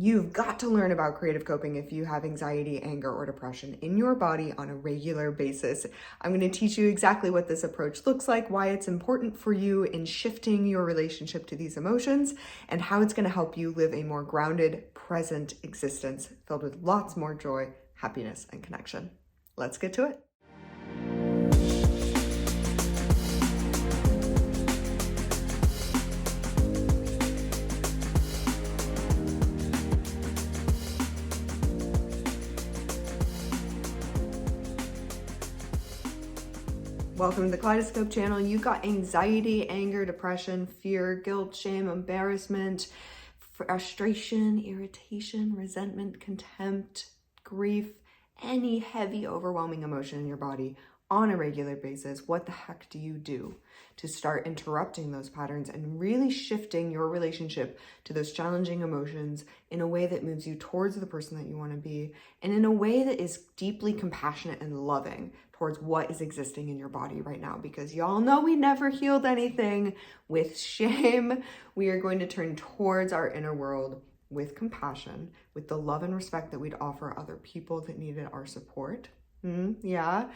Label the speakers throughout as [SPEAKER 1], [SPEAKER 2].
[SPEAKER 1] You've got to learn about creative coping if you have anxiety, anger, or depression in your body on a regular basis. I'm going to teach you exactly what this approach looks like, why it's important for you in shifting your relationship to these emotions, and how it's going to help you live a more grounded, present existence filled with lots more joy, happiness, and connection. Let's get to it. Welcome to the Kaleidoscope channel. You've got anxiety, anger, depression, fear, guilt, shame, embarrassment, frustration, irritation, resentment, contempt, grief, any heavy, overwhelming emotion in your body on a regular basis. What the heck do you do to start interrupting those patterns and really shifting your relationship to those challenging emotions in a way that moves you towards the person that you want to be, and in a way that is deeply compassionate and loving towards what is existing in your body right now? Because y'all know we never healed anything with shame. We are going to turn towards our inner world with compassion, with the love and respect that we'd offer other people that needed our support. Yeah.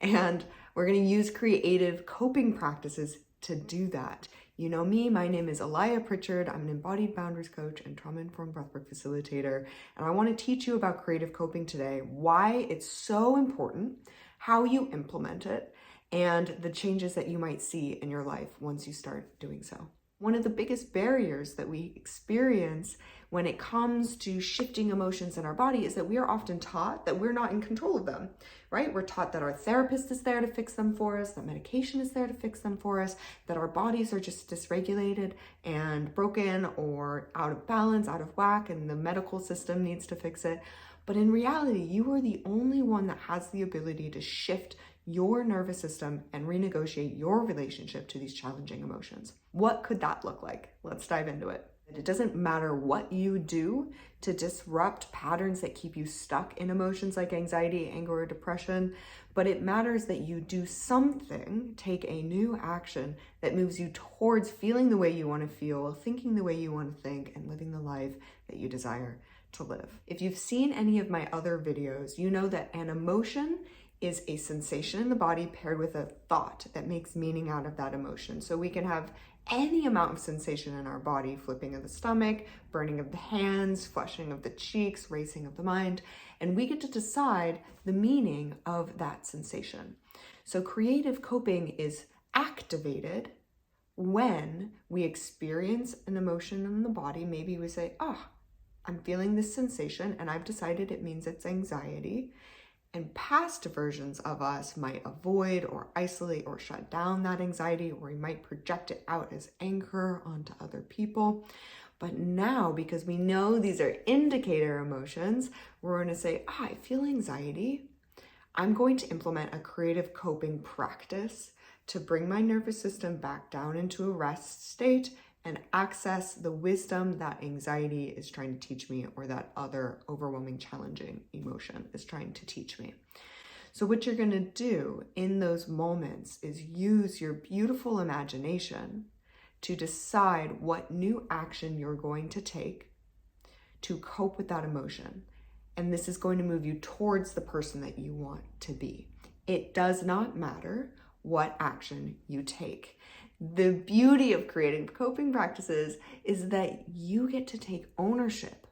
[SPEAKER 1] And we're going to use creative coping practices to do that. You know me, my name is Aliyah Pritchard. I'm an embodied boundaries coach and trauma-informed breathwork facilitator. And I want to teach you about creative coping today, why it's so important, how you implement it, and the changes that you might see in your life once you start doing so. One of the biggest barriers that we experience when it comes to shifting emotions in our body is that we are often taught that we're not in control of them, right? We're taught that our therapist is there to fix them for us, that medication is there to fix them for us, that our bodies are just dysregulated and broken or out of balance, out of whack, and the medical system needs to fix it. But in reality, you are the only one that has the ability to shift your nervous system and renegotiate your relationship to these challenging emotions. What could that look like? Let's dive into it. It doesn't matter what you do to disrupt patterns that keep you stuck in emotions like anxiety, anger, or depression, but it matters that you do something, take a new action that moves you towards feeling the way you want to feel, thinking the way you want to think, and living the life that you desire to live. If you've seen any of my other videos, you know that an emotion is a sensation in the body paired with a thought that makes meaning out of that emotion. So we can have any amount of sensation in our body: flipping of the stomach, burning of the hands, flushing of the cheeks, racing of the mind, and we get to decide the meaning of that sensation. So creative coping is activated when we experience an emotion in the body. Maybe we say, I'm feeling this sensation and I've decided it means it's anxiety. And past versions of us might avoid or isolate or shut down that anxiety, or we might project it out as anger onto other people. But now, because we know these are indicator emotions, we're going to say, I feel anxiety. I'm going to implement a creative coping practice to bring my nervous system back down into a rest state and access the wisdom that anxiety is trying to teach me, or that other overwhelming, challenging emotion is trying to teach me. So what you're going to do in those moments is use your beautiful imagination to decide what new action you're going to take to cope with that emotion. And this is going to move you towards the person that you want to be. It does not matter what action you take. The beauty of creative coping practices is that you get to take ownership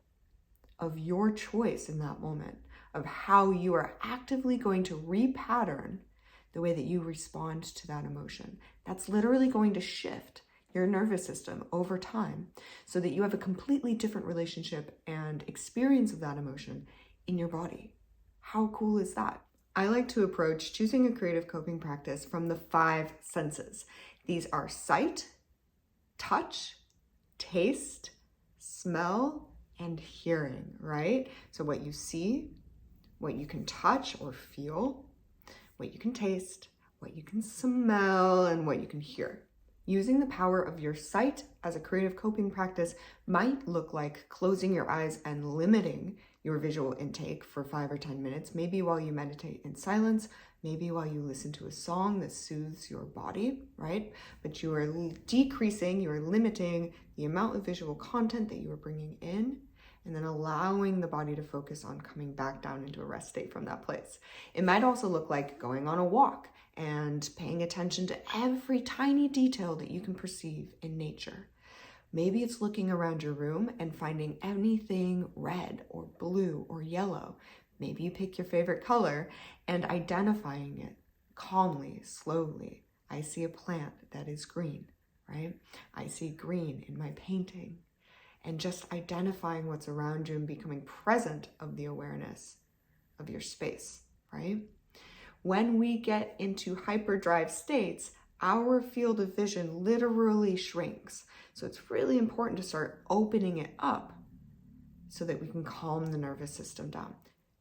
[SPEAKER 1] of your choice in that moment, of how you are actively going to repattern the way that you respond to that emotion. That's literally going to shift your nervous system over time so that you have a completely different relationship and experience of that emotion in your body. How cool is that? I like to approach choosing a creative coping practice from the 5 senses. These are sight, touch, taste, smell, and hearing, right? So what you see, what you can touch or feel, what you can taste, what you can smell, and what you can hear. Using the power of your sight as a creative coping practice might look like closing your eyes and limiting your visual intake for 5 or 10 minutes, maybe while you meditate in silence, maybe while you listen to a song that soothes your body, right? But you are decreasing, you are limiting the amount of visual content that you are bringing in, and then allowing the body to focus on coming back down into a rest state from that place. It might also look like going on a walk and paying attention to every tiny detail that you can perceive in nature. Maybe it's looking around your room and finding anything red or blue or yellow. Maybe you pick your favorite color and identifying it calmly, slowly. I see a plant that is green, right? I see green in my painting. And just identifying what's around you and becoming present of the awareness of your space, right? When we get into hyperdrive states, our field of vision literally shrinks. So it's really important to start opening it up so that we can calm the nervous system down.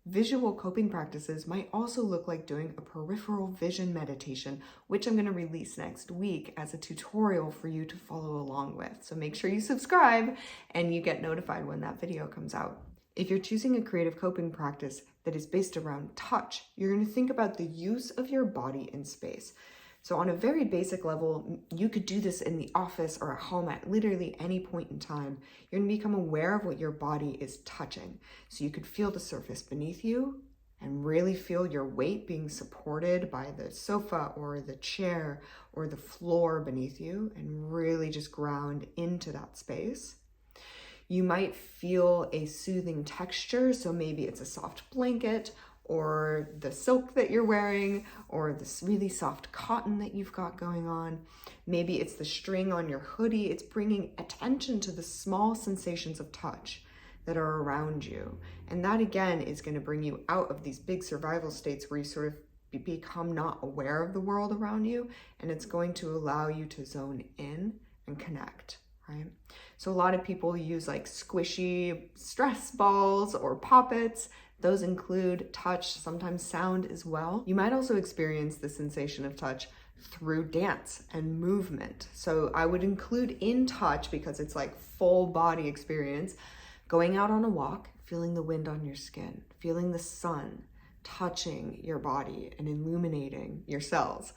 [SPEAKER 1] Visual coping practices might also look like doing a peripheral vision meditation, which I'm going to release next week as a tutorial for you to follow along with. So make sure you subscribe and you get notified when that video comes out. If you're choosing a creative coping practice that is based around touch, you're going to think about the use of your body in space. So on a very basic level, you could do this in the office or at home at literally any point in time. You're going to become aware of what your body is touching. So you could feel the surface beneath you and really feel your weight being supported by the sofa or the chair or the floor beneath you, and really just ground into that space. You might feel a soothing texture, so maybe it's a soft blanket or the silk that you're wearing, or this really soft cotton that you've got going on. Maybe it's the string on your hoodie. It's bringing attention to the small sensations of touch that are around you. And that again is going to bring you out of these big survival states where you sort of become not aware of the world around you, and it's going to allow you to zone in and connect. Right? So a lot of people use like squishy stress balls or poppets. Those include touch, sometimes sound as well. You might also experience the sensation of touch through dance and movement. So I would include in touch, because it's like full body experience, going out on a walk, feeling the wind on your skin, feeling the sun touching your body and illuminating your cells.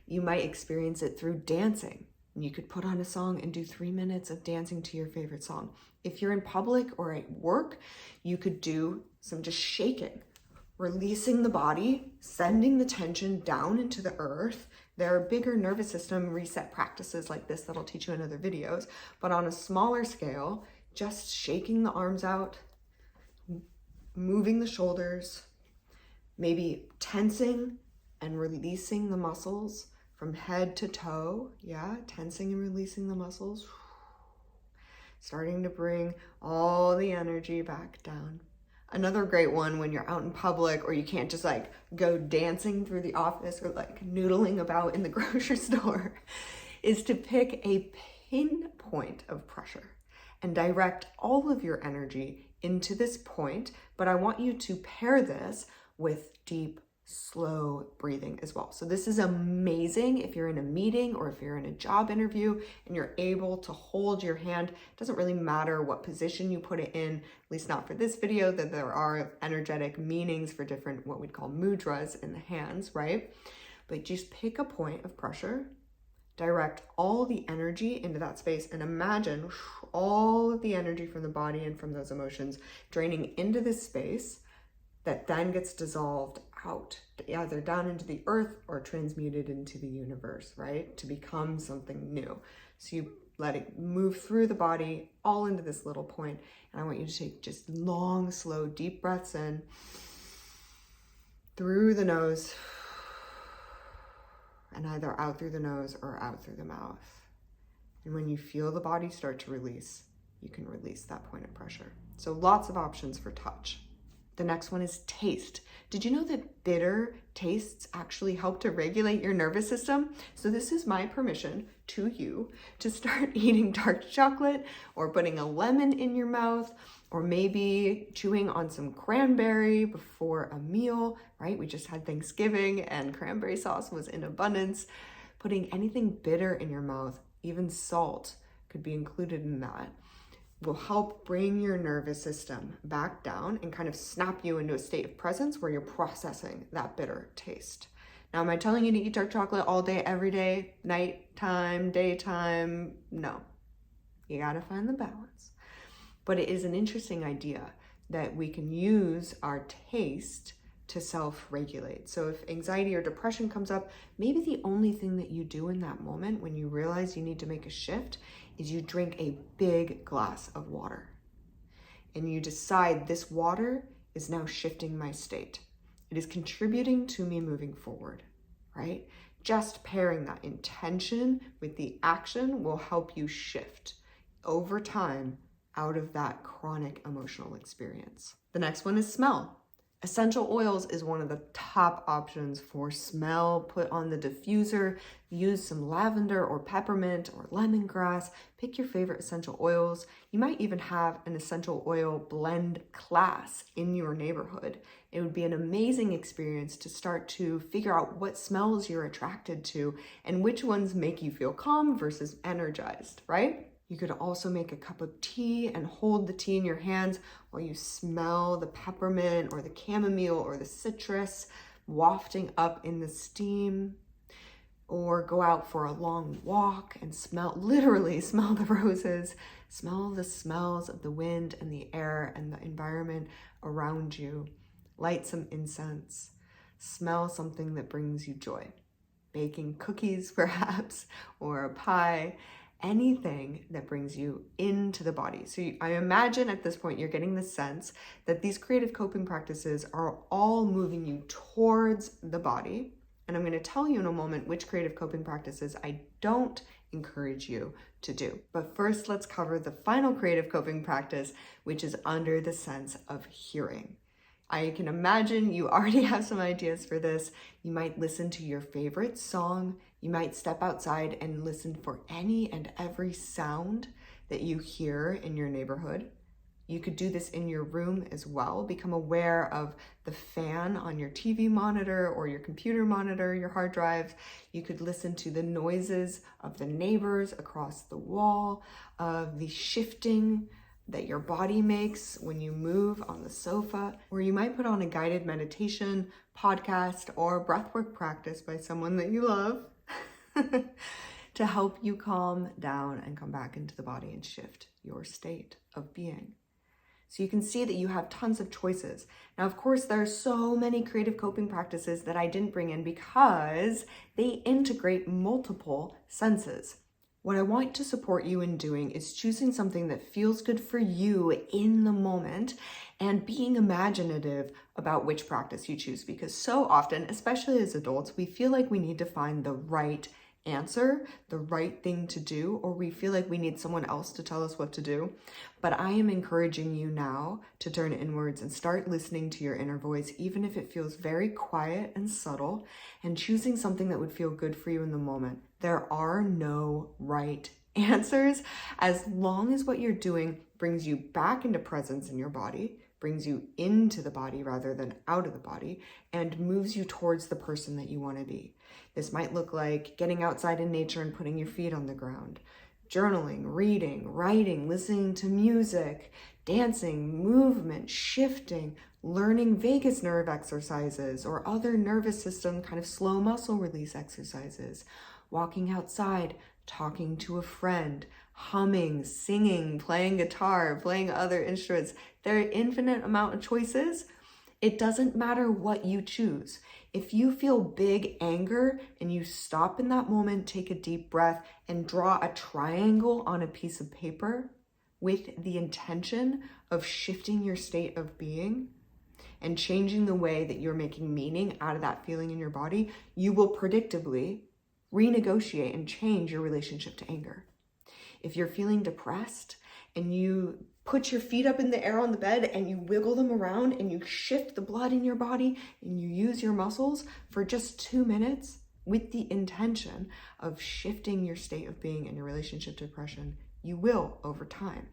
[SPEAKER 1] You might experience it through dancing. You could put on a song and do 3 minutes of dancing to your favorite song. If you're in public or at work, you could do some just shaking, releasing the body, sending the tension down into the earth. There are bigger nervous system reset practices like this that I'll teach you in other videos, but on a smaller scale, just shaking the arms out, moving the shoulders, maybe tensing and releasing the muscles from head to toe, yeah, tensing and releasing the muscles. Starting to bring all the energy back down. Another great one when you're out in public, or you can't just like go dancing through the office or like noodling about in the grocery store, is to pick a pinpoint of pressure and direct all of your energy into this point. But I want you to pair this with deep, slow breathing as well. So this is amazing if you're in a meeting or if you're in a job interview and you're able to hold your hand. It doesn't really matter what position you put it in, at least not for this video, that there are energetic meanings for different, what we'd call mudras in the hands, right? But just pick a point of pressure, direct all the energy into that space, and imagine all of the energy from the body and from those emotions draining into this space that then gets dissolved out, either down into the earth or transmuted into the universe, right? To become something new. So you let it move through the body, all into this little point. And I want you to take just long, slow, deep breaths in through the nose, and either out through the nose or out through the mouth. And when you feel the body start to release, you can release that point of pressure. So lots of options for touch. The next one is taste. Did you know that bitter tastes actually help to regulate your nervous system? So this is my permission to you to start eating dark chocolate, or putting a lemon in your mouth, or maybe chewing on some cranberry before a meal, right? We just had Thanksgiving and cranberry sauce was in abundance. Putting anything bitter in your mouth, even salt could be included in that, will help bring your nervous system back down and kind of snap you into a state of presence where you're processing that bitter taste. Now, am I telling you to eat dark chocolate all day, every day, nighttime, daytime? No. You gotta find the balance. But it is an interesting idea that we can use our taste to self-regulate. So if anxiety or depression comes up, maybe the only thing that you do in that moment when you realize you need to make a shift is you drink a big glass of water. And you decide this water is now shifting my state. It is contributing to me moving forward, right? Just pairing that intention with the action will help you shift over time out of that chronic emotional experience. The next one is smell. Essential oils is one of the top options for smell. Put on the diffuser, use some lavender or peppermint or lemongrass. Pick your favorite essential oils. You might even have an essential oil blend class in your neighborhood. It would be an amazing experience to start to figure out what smells you're attracted to and which ones make you feel calm versus energized, right? You could also make a cup of tea and hold the tea in your hands while you smell the peppermint or the chamomile or the citrus wafting up in the steam. Or go out for a long walk and literally smell the roses, smell the smells of the wind and the air and the environment around you. Light some incense, smell something that brings you joy. Baking cookies perhaps, or a pie. Anything that brings you into the body. So I imagine at this point you're getting the sense that these creative coping practices are all moving you towards the body. And I'm going to tell you in a moment which creative coping practices I don't encourage you to do. But first, let's cover the final creative coping practice, which is under the sense of hearing. I can imagine you already have some ideas for this. You might listen to your favorite song. You might step outside and listen for any and every sound that you hear in your neighborhood. You could do this in your room as well. Become aware of the fan on your TV monitor or your computer monitor, your hard drive. You could listen to the noises of the neighbors across the wall, of the shifting that your body makes when you move on the sofa, or you might put on a guided meditation, podcast, or breathwork practice by someone that you love to help you calm down and come back into the body and shift your state of being. So you can see that you have tons of choices. Now, of course, there are so many creative coping practices that I didn't bring in because they integrate multiple senses. What I want to support you in doing is choosing something that feels good for you in the moment and being imaginative about which practice you choose, because so often, especially as adults, we feel like we need to find the right answer, the right thing to do, or we feel like we need someone else to tell us what to do. But I am encouraging you now to turn inwards and start listening to your inner voice, even if it feels very quiet and subtle, and choosing something that would feel good for you in the moment. There are no right answers as long as what you're doing brings you back into presence in your body, brings you into the body rather than out of the body, and moves you towards the person that you want to be. This might look like getting outside in nature and putting your feet on the ground, journaling, reading, writing, listening to music, dancing, movement, shifting, learning vagus nerve exercises or other nervous system kind of slow muscle release exercises, walking outside, talking to a friend, humming, singing, playing guitar, playing other instruments. There are an infinite amount of choices. It doesn't matter what you choose. If you feel big anger and you stop in that moment, take a deep breath and draw a triangle on a piece of paper with the intention of shifting your state of being and changing the way that you're making meaning out of that feeling in your body, you will predictably renegotiate and change your relationship to anger. If you're feeling depressed and you put your feet up in the air on the bed and you wiggle them around and you shift the blood in your body and you use your muscles for just 2 minutes with the intention of shifting your state of being and your relationship to depression, you will, over time,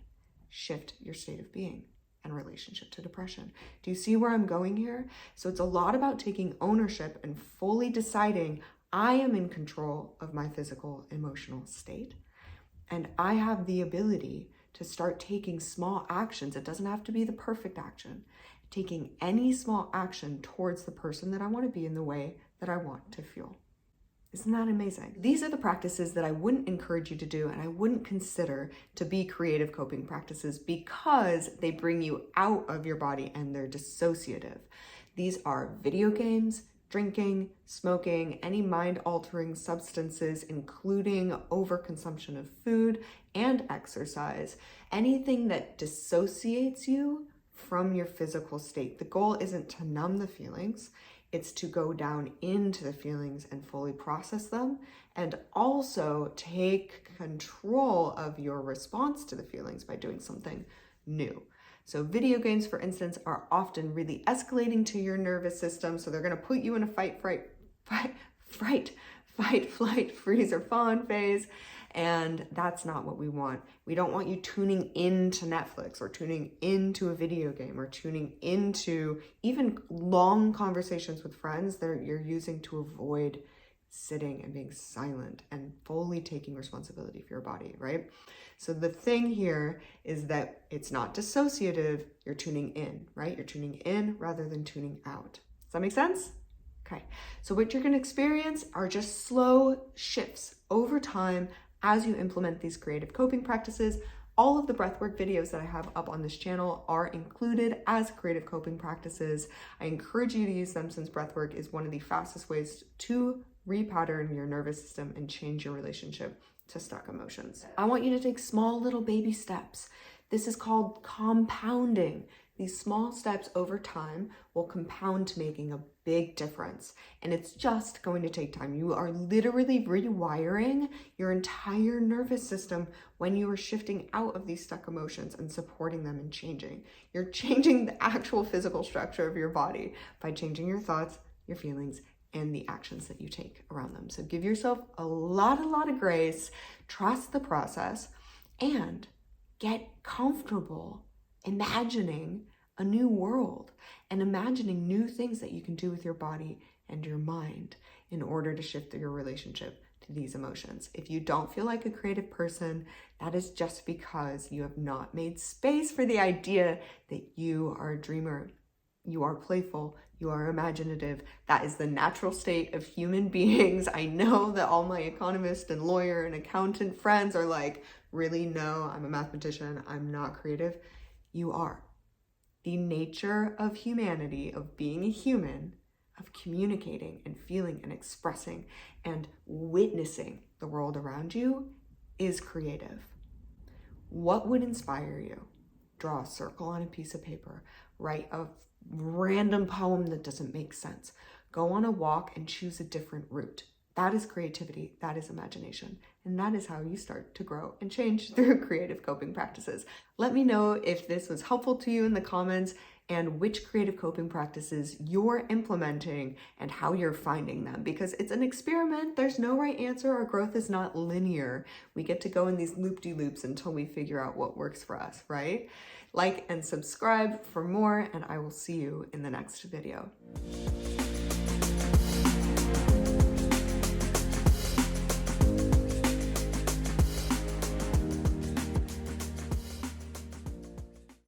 [SPEAKER 1] shift your state of being and relationship to depression. Do you see where I'm going here? So it's a lot about taking ownership and fully deciding I am in control of my physical, emotional state, and I have the ability to start taking small actions. It doesn't have to be the perfect action. Taking any small action towards the person that I want to be in the way that I want to feel. Isn't that amazing? These are the practices that I wouldn't encourage you to do and I wouldn't consider to be creative coping practices because they bring you out of your body and they're dissociative. These are video games, drinking, smoking, any mind-altering substances, including overconsumption of food and exercise, anything that dissociates you from your physical state. The goal isn't to numb the feelings. It's to go down into the feelings and fully process them, and also take control of your response to the feelings by doing something new. So video games, for instance, are often really escalating to your nervous system. So they're going to put you in a fight, flight, freeze, or fawn phase. And that's not what we want. We don't want you tuning into Netflix or tuning into a video game or tuning into even long conversations with friends that you're using to avoid sitting and being silent and fully taking responsibility for your body, right? So the thing here is that it's not dissociative, you're tuning in, right? You're tuning in rather than tuning out. Does that make sense? Okay, so what you're gonna experience are just slow shifts over time as you implement these creative coping practices. All of the breathwork videos that I have up on this channel are included as creative coping practices. I encourage you to use them since breathwork is one of the fastest ways to repattern your nervous system and change your relationship to stuck emotions. I want you to take small little baby steps. This is called compounding. These small steps over time will compound to making a big difference. And it's just going to take time. You are literally rewiring your entire nervous system when you are shifting out of these stuck emotions and supporting them and changing. You're changing the actual physical structure of your body by changing your thoughts, your feelings, and the actions that you take around them. So give yourself a lot of grace, trust the process, and get comfortable imagining a new world and imagining new things that you can do with your body and your mind in order to shift your relationship to these emotions. If you don't feel like a creative person, that is just because you have not made space for the idea that you are a dreamer, you are playful, you are imaginative. That is the natural state of human beings. I know that all my economist and lawyer and accountant friends are like, really? No, I'm a mathematician, I'm not creative. You are. The nature of humanity, of being a human, of communicating and feeling and expressing and witnessing the world around you is creative. What would inspire you? Draw a circle on a piece of paper, write a random poem that doesn't make sense, go on a walk and choose a different route. That is creativity, that is imagination, and that is how you start to grow and change through creative coping practices. Let me know if this was helpful to you in the comments and which creative coping practices you're implementing and how you're finding them, because it's an experiment. There's no right answer. Our growth is not linear. We get to go in these loop-de-loops until we figure out what works for us, right? Like and subscribe for more, and I will see you in the next video.